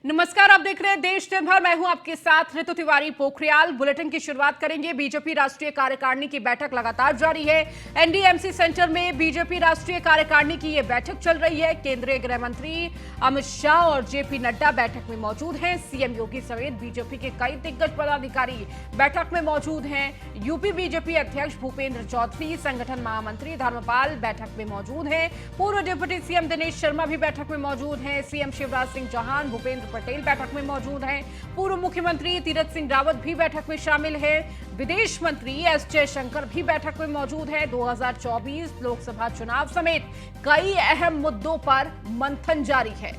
नमस्कार, आप देख रहे हैं देश दिन भर। मैं हूं आपके साथ ऋतु तिवारी पोखरियाल। बुलेटिन की शुरुआत करेंगे। बीजेपी राष्ट्रीय कार्यकारिणी की बैठक लगातार जारी है। एनडीएमसी सेंटर में बीजेपी राष्ट्रीय कार्यकारिणी की यह बैठक चल रही है। केंद्रीय गृह मंत्री अमित शाह और जेपी नड्डा बैठक में मौजूद हैं। सीएम योगी समेत बीजेपी के कई दिग्गज पदाधिकारी बैठक में मौजूद हैं। यूपी बीजेपी अध्यक्ष भूपेंद्र चौधरी, संगठन महामंत्री धर्मपाल बैठक में मौजूद हैं। पूर्व डिप्टी सीएम दिनेश शर्मा भी बैठक में मौजूद हैं। सीएम शिवराज सिंह चौहान, भूपेंद्र पटेल बैठक में मौजूद हैं। पूर्व मुख्यमंत्री तीरथ सिंह रावत भी बैठक में शामिल है। विदेश मंत्री एस जयशंकर भी बैठक में मौजूद है। 2024 लोकसभा चुनाव समेत कई अहम मुद्दों पर मंथन जारी है।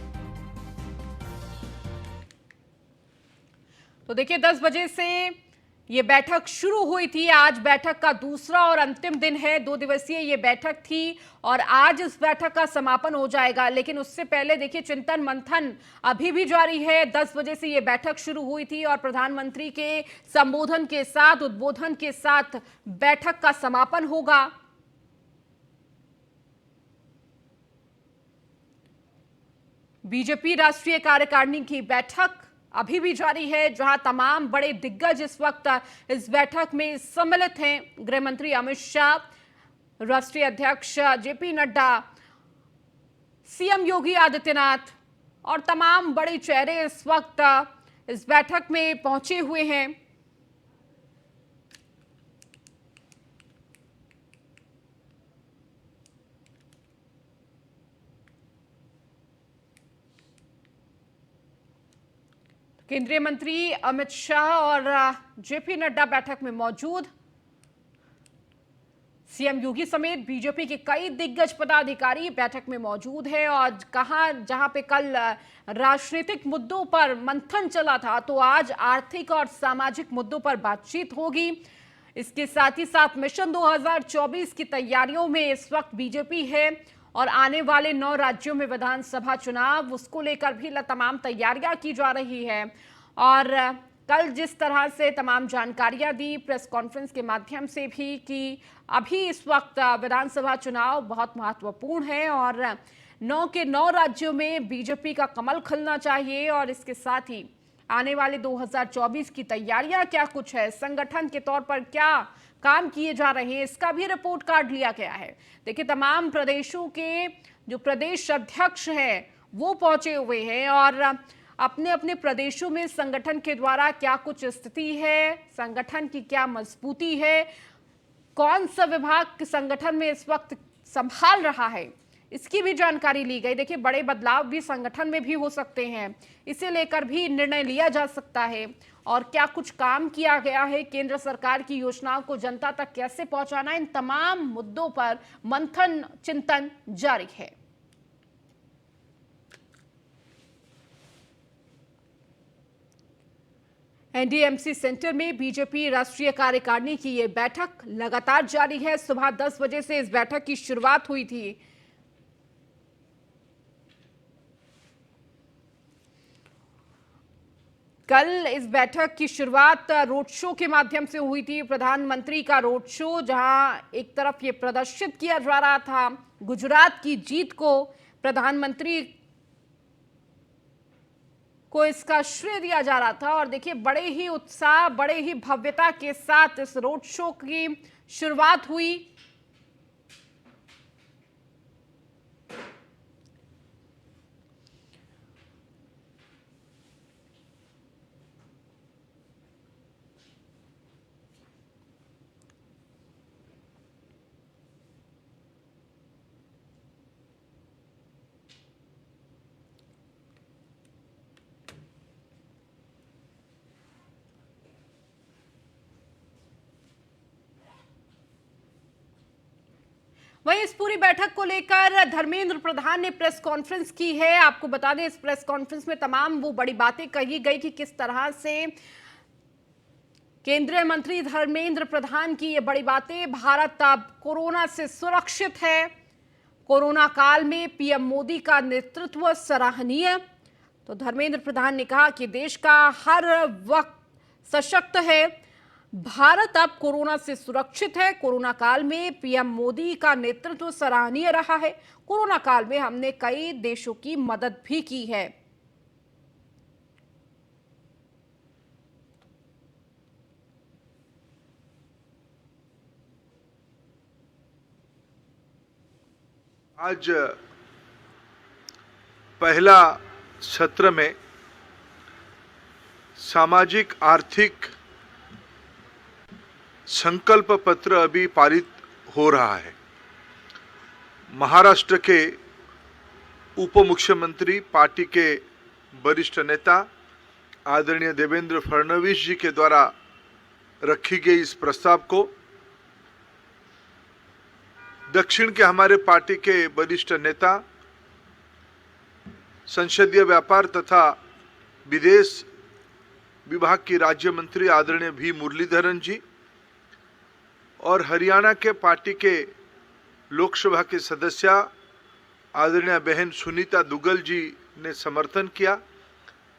तो देखिए, 10 बजे से ये बैठक शुरू हुई थी। आज बैठक का दूसरा और अंतिम दिन है। 2 दिवसीय ये बैठक थी और आज इस बैठक का समापन हो जाएगा। लेकिन उससे पहले देखिए, चिंतन मंथन अभी भी जारी है। 10 बजे से ये बैठक शुरू हुई थी और प्रधानमंत्री के संबोधन के साथ, उद्बोधन के साथ बैठक का समापन होगा। बीजेपी राष्ट्रीय कार्यकारिणी की बैठक अभी भी जारी है, जहां तमाम बड़े दिग्गज इस वक्त इस बैठक में सम्मिलित हैं। गृह मंत्री अमित शाह, राष्ट्रीय अध्यक्ष जेपी नड्डा, सीएम योगी आदित्यनाथ और तमाम बड़े चेहरे इस वक्त इस बैठक में पहुंचे हुए हैं। केंद्रीय मंत्री अमित शाह और जेपी नड्डा बैठक में मौजूद। सीएम योगी समेत बीजेपी के कई दिग्गज पदाधिकारी बैठक में मौजूद है। और जहां पे कल राजनीतिक मुद्दों पर मंथन चला था, तो आज आर्थिक और सामाजिक मुद्दों पर बातचीत होगी। इसके साथ ही साथ मिशन 2024 की तैयारियों में इस वक्त बीजेपी है और आने वाले 9 राज्यों में विधानसभा चुनाव, उसको लेकर भी तमाम तैयारियां की जा रही है। और कल जिस तरह से तमाम जानकारियां दी प्रेस कॉन्फ्रेंस के माध्यम से भी कि अभी इस वक्त विधानसभा चुनाव बहुत महत्वपूर्ण है और 9 के 9 राज्यों में बीजेपी का कमल खिलना चाहिए। और इसके साथ ही आने वाले 2024 की तैयारियां क्या कुछ है, संगठन के तौर पर क्या काम किए जा रहे हैं, इसका भी रिपोर्ट कार्ड लिया गया है। देखिए, तमाम प्रदेशों के जो प्रदेश अध्यक्ष हैं वो पहुंचे हुए हैं और अपने अपने प्रदेशों में संगठन के द्वारा क्या कुछ स्थिति है, संगठन की क्या मजबूती है, कौन सा विभाग संगठन में इस वक्त संभाल रहा है, इसकी भी जानकारी ली गई। देखिए, बड़े बदलाव भी संगठन में भी हो सकते हैं, इसे लेकर भी निर्णय लिया जा सकता है। और क्या कुछ काम किया गया है, केंद्र सरकार की योजनाओं को जनता तक कैसे पहुंचाना, इन तमाम मुद्दों पर मंथन चिंतन जारी है। एनडीएमसी सेंटर में बीजेपी राष्ट्रीय कार्यकारिणी की यह बैठक लगातार जारी है। सुबह 10 बजे से इस बैठक की शुरुआत हुई थी। कल इस बैठक की शुरुआत रोड शो के माध्यम से हुई थी। प्रधानमंत्री का रोड शो, जहां एक तरफ ये प्रदर्शित किया जा रहा था गुजरात की जीत को, प्रधानमंत्री को इसका श्रेय दिया जा रहा था। और देखिए, बड़े ही उत्साह, बड़े ही भव्यता के साथ इस रोड शो की शुरुआत हुई। वहीं इस पूरी बैठक को लेकर धर्मेंद्र प्रधान ने प्रेस कॉन्फ्रेंस की है। आपको बता दें, इस प्रेस कॉन्फ्रेंस में तमाम वो बड़ी बातें कही गई कि किस तरह से केंद्रीय मंत्री धर्मेंद्र प्रधान की ये बड़ी बातें, भारत अब कोरोना से सुरक्षित है, कोरोना काल में पीएम मोदी का नेतृत्व सराहनीय। तो धर्मेंद्र प्रधान ने कहा कि देश का हर वक्त सशक्त है, भारत अब कोरोना से सुरक्षित है, कोरोना काल में पीएम मोदी का नेतृत्व सराहनीय रहा है, कोरोना काल में हमने कई देशों की मदद भी की है। आज पहला सत्र में सामाजिक आर्थिक संकल्प पत्र अभी पारित हो रहा है। महाराष्ट्र के उप मुख्यमंत्री, पार्टी के वरिष्ठ नेता आदरणीय देवेंद्र फडणवीस जी के द्वारा रखी गई इस प्रस्ताव को दक्षिण के हमारे पार्टी के वरिष्ठ नेता, संसदीय व्यापार तथा विदेश विभाग की राज्य मंत्री आदरणीय वी मुरलीधरन जी और हरियाणा के पार्टी के लोकसभा के सदस्य आदरणीय बहन सुनीता दुग्गल जी ने समर्थन किया।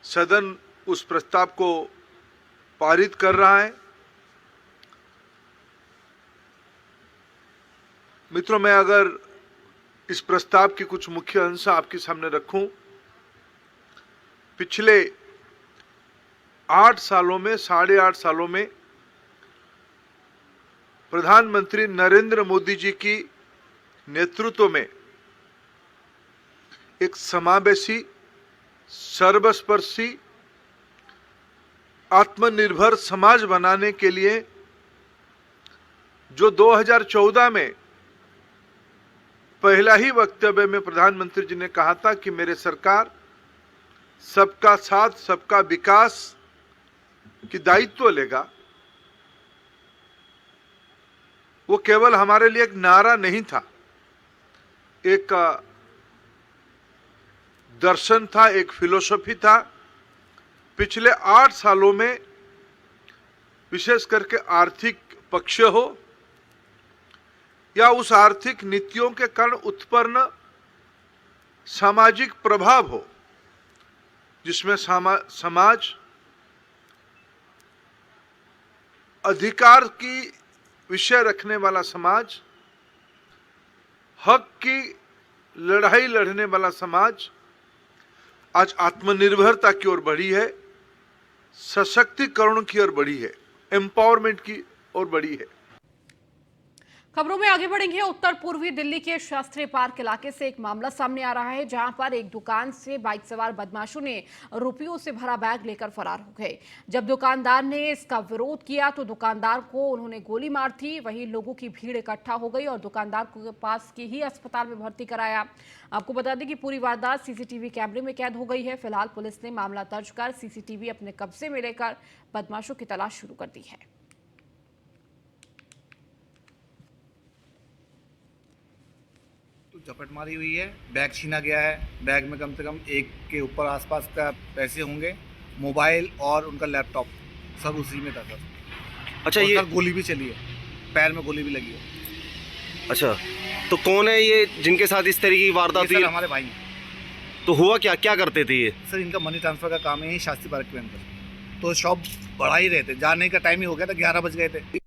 सदन उस प्रस्ताव को पारित कर रहा है। मित्रों, मैं अगर इस प्रस्ताव के कुछ मुख्य अंश आपके सामने रखूं, पिछले 8 सालों में, 8.5 सालों में प्रधानमंत्री नरेंद्र मोदी जी की नेतृत्व में एक समावेशी, सर्वस्पर्शी, आत्मनिर्भर समाज बनाने के लिए जो 2014 में पहला ही वक्तव्य में प्रधानमंत्री जी ने कहा था कि मेरे सरकार सबका साथ, सबका विकास की दायित्व लेगा, वो केवल हमारे लिए एक नारा नहीं था, एक दर्शन था, एक फिलॉसफी था। पिछले 8 सालों में विशेष करके आर्थिक पक्ष हो या उस आर्थिक नीतियों के कारण उत्पन्न सामाजिक प्रभाव हो, जिसमें समाज अधिकार की विषय रखने वाला समाज, हक की लड़ाई लड़ने वाला समाज आज आत्मनिर्भरता की ओर बढ़ी है, सशक्तिकरण की ओर बढ़ी है, एम्पावरमेंट की ओर बढ़ी है। खबरों में आगे बढ़ेंगे। उत्तर पूर्वी दिल्ली के शास्त्री पार्क इलाके से एक मामला सामने आ रहा है, जहां पर एक दुकान से बाइक सवार बदमाशों ने रुपयों से भरा बैग लेकर फरार हो गए। जब दुकानदार ने इसका विरोध किया तो दुकानदार को उन्होंने गोली मार दी। वहीं लोगों की भीड़ इकट्ठा हो गई और दुकानदार को पास के ही अस्पताल में भर्ती कराया। आपको बता दें कि पूरी वारदात सीसीटीवी कैमरे में कैद हो गई है। फिलहाल पुलिस ने मामला दर्ज कर सीसीटीवी अपने कब्जे में लेकर बदमाशों की तलाश शुरू कर दी है। झपट मारी हुई है, बैग छीना गया है। बैग में कम से कम 1 के ऊपर आसपास का पैसे होंगे, मोबाइल और उनका लैपटॉप सब उसी में था सर। अच्छा, ये गोली भी चली है, पैर में गोली भी लगी है। अच्छा, तो कौन है ये जिनके साथ इस तरीके की वारदात हुई? हमारे भाई। तो हुआ क्या क्या करते थे ये? सर इनका मनी ट्रांसफर का काम है यही शास्त्री पार्क के अंदर। तो शॉप बढ़ा ही रहे थे, जाने का टाइम ही हो गया था, 11 बज गए थे।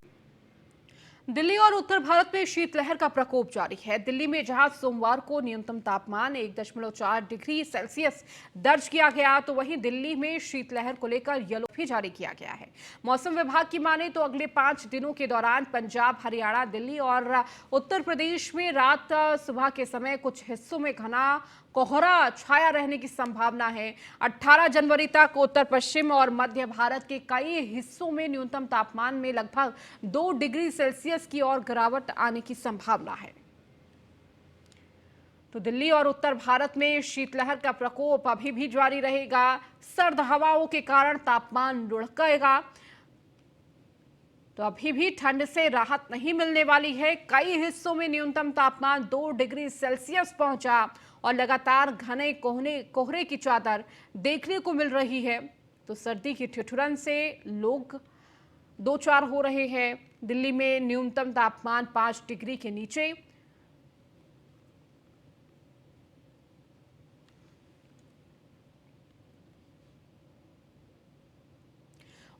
दिल्ली और उत्तर भारत में शीतलहर का प्रकोप जारी है। दिल्ली में जहां सोमवार को न्यूनतम तापमान 1.4 डिग्री सेल्सियस दर्ज किया गया, तो वहीं दिल्ली में शीतलहर को लेकर येलो भी जारी किया गया है। मौसम विभाग की माने तो अगले 5 दिनों के दौरान पंजाब, हरियाणा, दिल्ली और उत्तर प्रदेश में रात सुबह के समय कुछ हिस्सों में घना कोहरा छाया रहने की संभावना है। 18 जनवरी तक उत्तर पश्चिम और मध्य भारत के कई हिस्सों में न्यूनतम तापमान में लगभग 2 डिग्री सेल्सियस की ओर गिरावट आने की संभावना है। तो दिल्ली और उत्तर भारत में शीतलहर का प्रकोप अभी भी जारी रहेगा। सर्द हवाओं के कारण तापमान लुढ़केगा, तो अभी भी ठंड से राहत नहीं मिलने वाली है। कई हिस्सों में न्यूनतम तापमान 2 डिग्री सेल्सियस पहुंचा और लगातार घने कोहरे की चादर देखने को मिल रही है। तो सर्दी की ठिठुरन से लोग दो चार हो रहे हैं। दिल्ली में न्यूनतम तापमान 5 डिग्री के नीचे।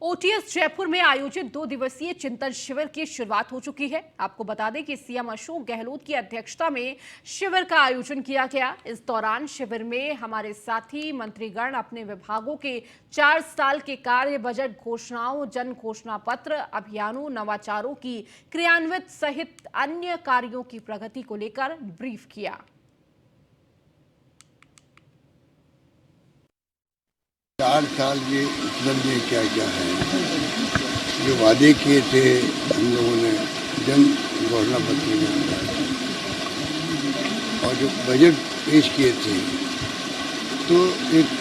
ओटीएस जयपुर में आयोजित 2 दिवसीय चिंतन शिविर की शुरुआत हो चुकी है। आपको बता दें कि सीएम अशोक गहलोत की अध्यक्षता में शिविर का आयोजन किया गया। इस दौरान शिविर में हमारे साथी मंत्रीगण अपने विभागों के 4 साल के कार्य बजट घोषणाओं, जन घोषणा पत्र, अभियानों, नवाचारों की क्रियान्वित सहित अन्य कार्यों की प्रगति को लेकर ब्रीफ किया। 4 साल के उपलब्धि क्या क्या है, जो वादे किए थे हम लोगों ने जन घोषणा पत्र के अंदर, और जो बजट पेश किए थे, तो एक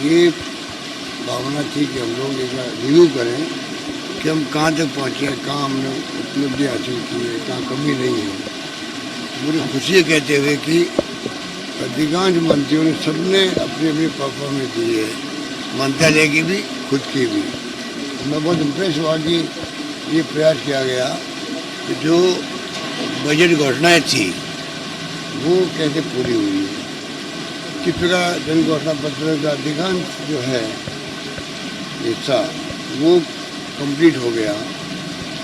ये भावना थी कि हम लोग एक रिव्यू करें कि हम कहाँ तक पहुँचे हैं, कहाँ हमने उपलब्धि हासिल की है, कहाँ कमी नहीं है। मुझे खुशी कहते हुए कि अधिकांश मंत्रियों ने सबने अपनी अपनी परफॉर्मेंस दी है, मंत्रालय की भी, खुद की भी। मैं बहुत इम्प्रेस हुआ कि ये प्रयास किया गया कि जो बजट घोषणाएं थी वो कैसे पूरी हुई, किस प्रकार जन घोषणा पत्र का अधिकांश जो है हिस्सा वो कंप्लीट हो गया।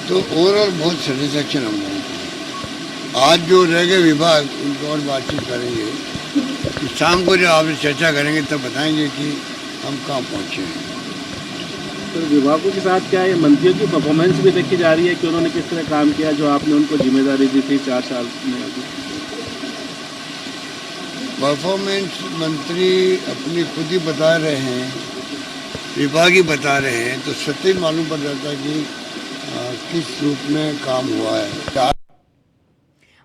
तो ओवरऑल बहुत सेटिस्फैक्शन हम लोगों को। आज जो रह गए विभाग, उनको और बातचीत करेंगे, कि शाम को जब आपसे चर्चा करेंगे तब बताएंगे कि हम कहाँ पहुँचे हैं। तो विभागों के साथ क्या है, मंत्रियों की परफॉर्मेंस भी देखी जा रही है कि उन्होंने किस तरह काम किया जो आपने उनको जिम्मेदारी दी थी 4 साल में। परफॉर्मेंस मंत्री अपनी खुद ही बता रहे हैं, विभाग ही बता रहे हैं, तो सत्य ही मालूम पड़ जाता है कि किस रूप में काम हुआ है।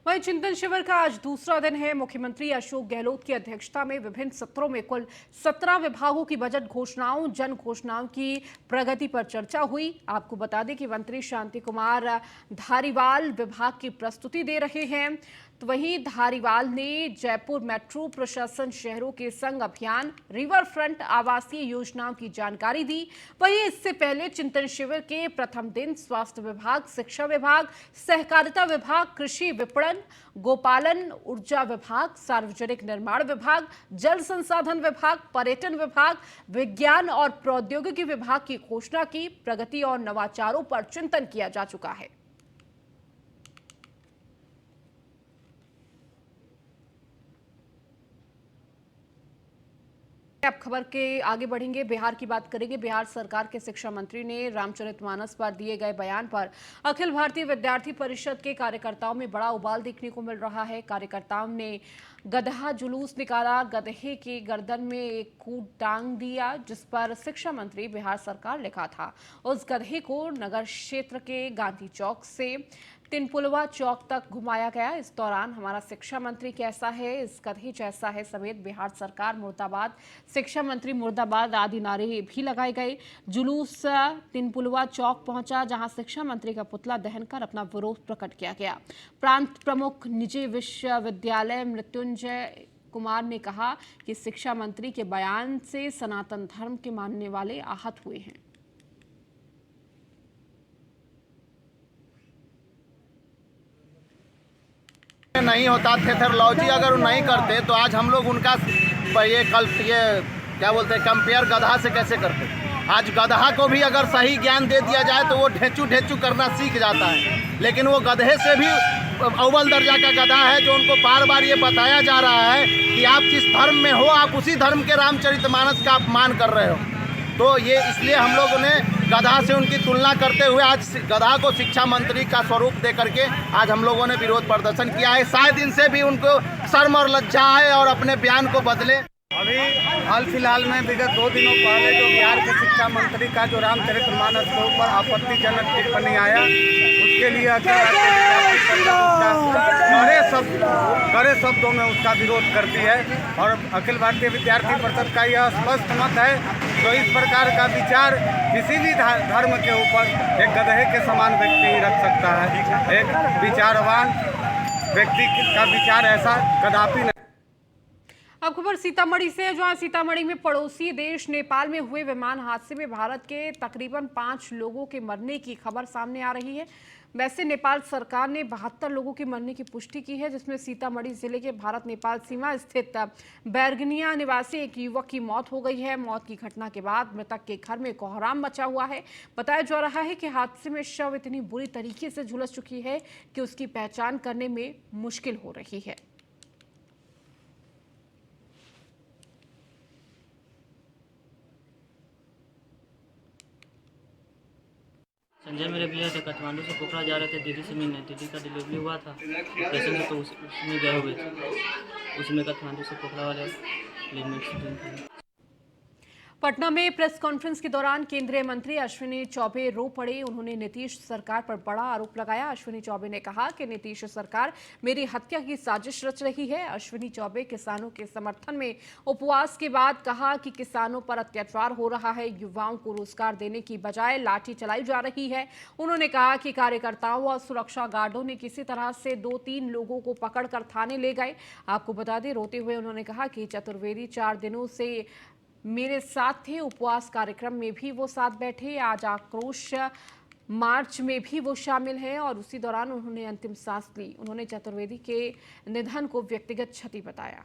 वहीं चिंतन शिविर का आज दूसरा दिन है। मुख्यमंत्री अशोक गहलोत की अध्यक्षता में विभिन्न सत्रों में कुल 17 विभागों की बजट घोषणाओं, जन घोषणाओं की प्रगति पर चर्चा हुई। आपको बता दें कि मंत्री शांति कुमार धारीवाल विभाग की प्रस्तुति दे रहे हैं। तो वहीं धारीवाल ने जयपुर मेट्रो प्रशासन शहरों के संग अभियान, रिवर फ्रंट आवासीय योजनाओं की जानकारी दी। वहीं इससे पहले चिंतन शिविर के प्रथम दिन स्वास्थ्य विभाग, शिक्षा विभाग, सहकारिता विभाग, कृषि विपणन, गोपालन, ऊर्जा विभाग, सार्वजनिक निर्माण विभाग, जल संसाधन विभाग, पर्यटन विभाग, विज्ञान और प्रौद्योगिकी विभाग की घोषणा की। प्रगति और नवाचारों पर चिंतन किया जा चुका है। अब खबर के आगे बढ़ेंगे, बिहार की बात करेंगे। बिहार सरकार के शिक्षा मंत्री ने रामचरितमानस पर दिए गए बयान पर अखिल भारतीय विद्यार्थी परिषद के कार्यकर्ताओं में बड़ा उबाल देखने को मिल रहा है। कार्यकर्ताओं ने गधा जुलूस निकाला, गधे के गर्दन में एक कूद टांग दिया, जिस पर शिक्षा मंत्री बिहार सरकार लिखा था। उस गधे को नगर क्षेत्र के गांधी चौक से तिनपुलवा चौक तक घुमाया गया। इस दौरान हमारा शिक्षा मंत्री कैसा है, इस गधे जैसा है समेत बिहार सरकार मुर्दाबाद, शिक्षा मंत्री मुर्दाबाद आदि नारे भी लगाए गए। जुलूस तिनपुलवा चौक पहुंचा, जहां शिक्षा मंत्री का पुतला दहन कर अपना विरोध प्रकट किया गया। प्रांत प्रमुख निजी विश्वविद्यालय मृत्युंजय कुमार ने कहा कि शिक्षा मंत्री के बयान से सनातन धर्म के मानने वाले आहत हुए हैं। नहीं होता थेथरोलॉजी अगर वो नहीं करते तो आज हम लोग उनका ये क्या बोलते हैं कंपेयर गधा से कैसे करते। आज गधा को भी अगर सही ज्ञान दे दिया जाए तो वो ढेचू करना सीख जाता है, लेकिन वो गधे से भी अव्वल दर्जा का गधा है जो उनको बार बार ये बताया जा रहा है कि आप जिस धर्म में हो आप उसी धर्म के रामचरितमानस का अपमान कर रहे हो। तो ये इसलिए हम लोगों ने गधा से उनकी तुलना करते हुए आज गधा को शिक्षा मंत्री का स्वरूप दे करके आज हम लोगों ने विरोध प्रदर्शन किया है। शायद इनसे भी उनको शर्म और लज्जा आए और अपने बयान को बदले। अभी हाल फिलहाल में विगत 2 दिनों पहले जो बिहार के शिक्षा मंत्री का जो रामचरितमानस के ऊपर आपत्तिजनक टिप्पणी आया, उसके लिए कड़े शब्दों में उसका विरोध करती है और अखिल भारतीय विद्यार्थी परिषद का यह स्पष्ट मत है तो इस प्रकार का विचार किसी भी धर्म के ऊपर एक गधे के समान व्यक्ति ही रख सकता है। एक विचारवान व्यक्ति का विचार ऐसा कदापि नहीं। अब खबर सीतामढ़ी से है, जहां सीतामढ़ी में पड़ोसी देश नेपाल में हुए विमान हादसे में भारत के तकरीबन 5 लोगों के मरने की खबर सामने आ रही है। वैसे नेपाल सरकार ने 72 लोगों के मरने की पुष्टि की है, जिसमें सीतामढ़ी जिले के भारत नेपाल सीमा स्थित बैरगनिया निवासी एक युवक की मौत हो गई है। मौत की घटना के बाद मृतक के घर में कोहराम मचा हुआ है। बताया जा रहा है कि हादसे में शव इतनी बुरी तरीके से झुलस चुकी है कि उसकी पहचान करने में मुश्किल हो रही है। संजय मेरे भैया थे, काठमांडू से पोखरा जा रहे थे दीदी से मिलने। दीदी का डिलीवरी हुआ था ऑपरेशन से, तो उसमें गए हुए थे। उसमें काठमांडू से पोखरा वाले प्लेन में एक्सीडेंट हुआ। पटना में प्रेस कॉन्फ्रेंस के दौरान केंद्रीय मंत्री अश्विनी चौबे रो पड़े। उन्होंने नीतीश सरकार पर बड़ा आरोप लगाया। अश्विनी चौबे ने कहा कि नीतीश सरकार मेरी हत्या की साजिश रच रही है। अश्विनी चौबे किसानों के समर्थन में उपवास के बाद कहा कि किसानों पर अत्याचार हो रहा है, युवाओं को रोजगार देने की बजाय लाठी चलाई जा रही है। उन्होंने कहा कि कार्यकर्ताओं और सुरक्षा गार्डों ने किसी तरह से 2-3 लोगों को पकड़कर थाने ले गए। आपको बता दें, रोते हुए उन्होंने कहा कि चतुर्वेदी 4 दिनों से मेरे साथ थे, उपवास कार्यक्रम में भी वो साथ बैठे, आज आक्रोश मार्च में भी वो शामिल हैं और उसी दौरान उन्होंने अंतिम सांस ली। उन्होंने चतुर्वेदी के निधन को व्यक्तिगत क्षति बताया।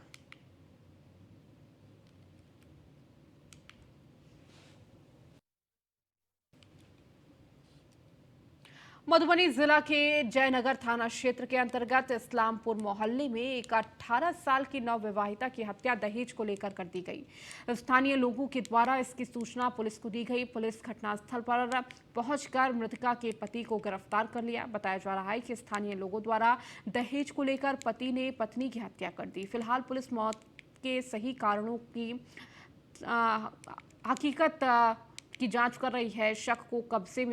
मधुबनी जिला के जयनगर थाना क्षेत्र के अंतर्गत इस्लामपुर मोहल्ले में एक 18 साल की नवविवाहिता की हत्या दहेज को लेकर कर दी गई। स्थानीय लोगों के द्वारा इसकी सूचना पुलिस को दी गई। पुलिस घटनास्थल पर पहुंचकर मृतका के पति को गिरफ्तार कर लिया। बताया जा रहा है कि स्थानीय लोगों द्वारा दहेज को लेकर पति ने पत्नी की हत्या कर दी। फिलहाल पुलिस मौत के सही कारणों की हकीकत की जांच कर रही है। शव को कब्जे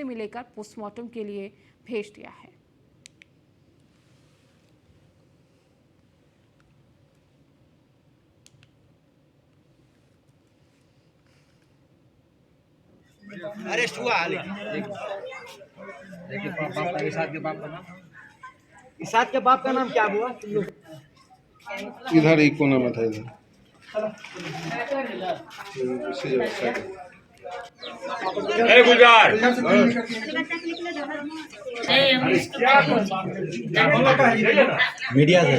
में लेकर पोस्टमार्टम के लिए भेज दिया है। अरे देखिए पापा इसाद के बाप का नाम, इसाद के बाप का नाम क्या हुआ? इधर ही कोना में था, इधर गुलजार मीडिया से।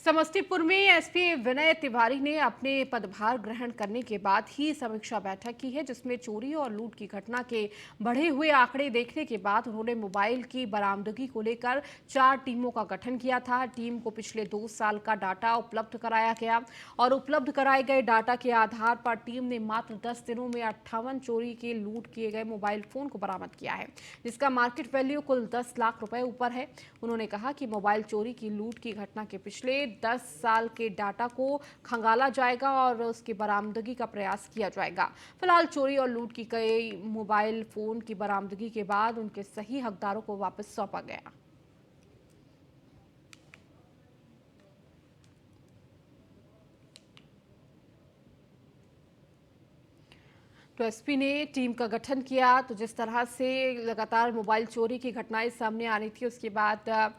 समस्तीपुर में एसपी विनय तिवारी ने अपने पदभार ग्रहण करने के बाद ही समीक्षा बैठक की है, जिसमें चोरी और लूट की घटना के बढ़े हुए आंकड़े देखने के बाद उन्होंने मोबाइल की बरामदगी को लेकर 4 टीमों का गठन किया था। टीम को पिछले 2 साल का डाटा उपलब्ध कराया गया और उपलब्ध कराए गए डाटा के आधार पर टीम ने मात्र 10 दिनों में 58 चोरी के लूट किए गए मोबाइल फोन को बरामद किया है, जिसका मार्केट वैल्यू कुल 10 लाख रुपए ऊपर है। उन्होंने कहा कि मोबाइल चोरी की लूट की घटना के पिछले 10 साल के डाटा को खंगाला जाएगा और उसकी बरामदगी का प्रयास किया जाएगा। फिलहाल चोरी और लूट की गई मोबाइल फोन की बरामदगी के बाद उनके सही हकदारों को वापस सौंपा गया। तो एसपी ने टीम का गठन किया। तो जिस तरह से लगातार मोबाइल चोरी की घटनाएं सामने आ रही थी, उसके बाद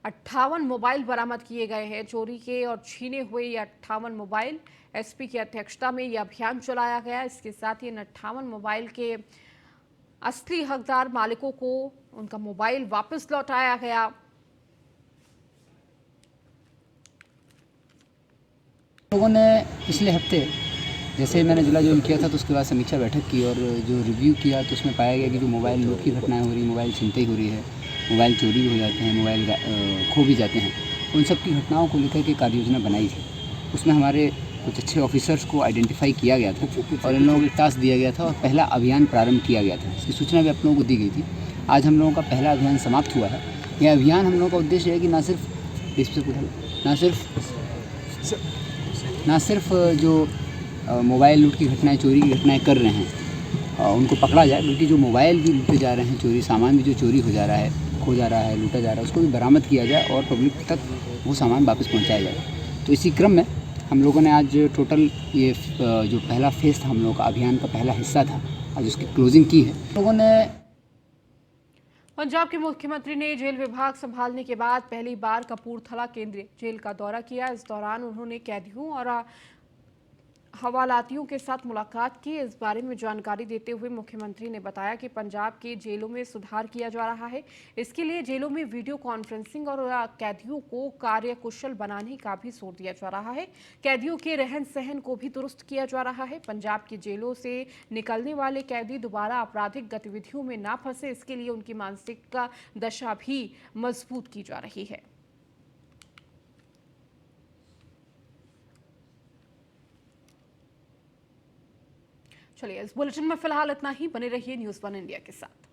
58 मोबाइल बरामद किए गए हैं। चोरी के और छीने हुए ये 58 मोबाइल एसपी की अध्यक्षता में ये अभियान चलाया गया। इसके साथ ही इन 58 मोबाइल के असली हकदार मालिकों को उनका मोबाइल वापस लौटाया गया। लोगों ने पिछले हफ्ते जैसे मैंने जिला ज्वाइन किया था तो उसके बाद समीक्षा बैठक की और जो रिव्यू किया तो उसमें पाया गया कि जो मोबाइल लूट की घटनाएं हो रही, मोबाइल छिनतई हो रही है, मोबाइल चोरी भी हो जाते हैं, मोबाइल खो भी जाते हैं, उन सब की घटनाओं को लेकर के कार्य योजना बनाई थी। उसमें हमारे कुछ अच्छे ऑफिसर्स को आइडेंटिफाई किया गया था और इन लोगों को टास्क दिया गया था और पहला अभियान प्रारंभ किया गया था। इसकी सूचना भी आप लोगों को दी गई थी। आज हम लोगों का पहला अभियान समाप्त हुआ है। यह अभियान हम लोगों का उद्देश्य है कि ना सिर्फ जो मोबाइल लूट की घटनाएं, चोरी की घटनाएं कर रहे हैं उनको पकड़ा जाए, बल्कि जो मोबाइल भी लूटे जा रहे हैं, चोरी सामान भी जो चोरी हो जा रहा है, खो जा रहा है, लूटा जा रहा है, उसको भी बरामद किया जाए और पब्लिक तक वो सामान वापस पहुंचाया जाए। तो इसी क्रम में हम लोगों ने आज टोटल ये जो पहला फेज था हम लोगों का अभियान का पहला हिस्सा था, आज उसकी क्लोजिंग की है। लोगों ने पंजाब के मुख्यमंत्री ने जेल विभाग संभालने के बाद पहली बार कपूरथला केंद्रीय जेल का दौरा किया। इस दौरान उन्होंने कैदियों और हवालातियों के साथ मुलाकात की। इस बारे में जानकारी देते हुए मुख्यमंत्री ने बताया कि पंजाब के जेलों में सुधार किया जा रहा है। इसके लिए जेलों में वीडियो कॉन्फ्रेंसिंग और कैदियों को कार्यकुशल बनाने का भी जोर दिया जा रहा है। कैदियों के रहन सहन को भी दुरुस्त किया जा रहा है। पंजाब की जेलों से निकलने वाले कैदी दोबारा आपराधिक गतिविधियों में ना फंसे, इसके लिए उनकी मानसिक दशा भी मजबूत की जा रही है। चलिए, इस बुलेटिन में फिलहाल इतना ही। बने रहिए न्यूज़ 1 इंडिया के साथ।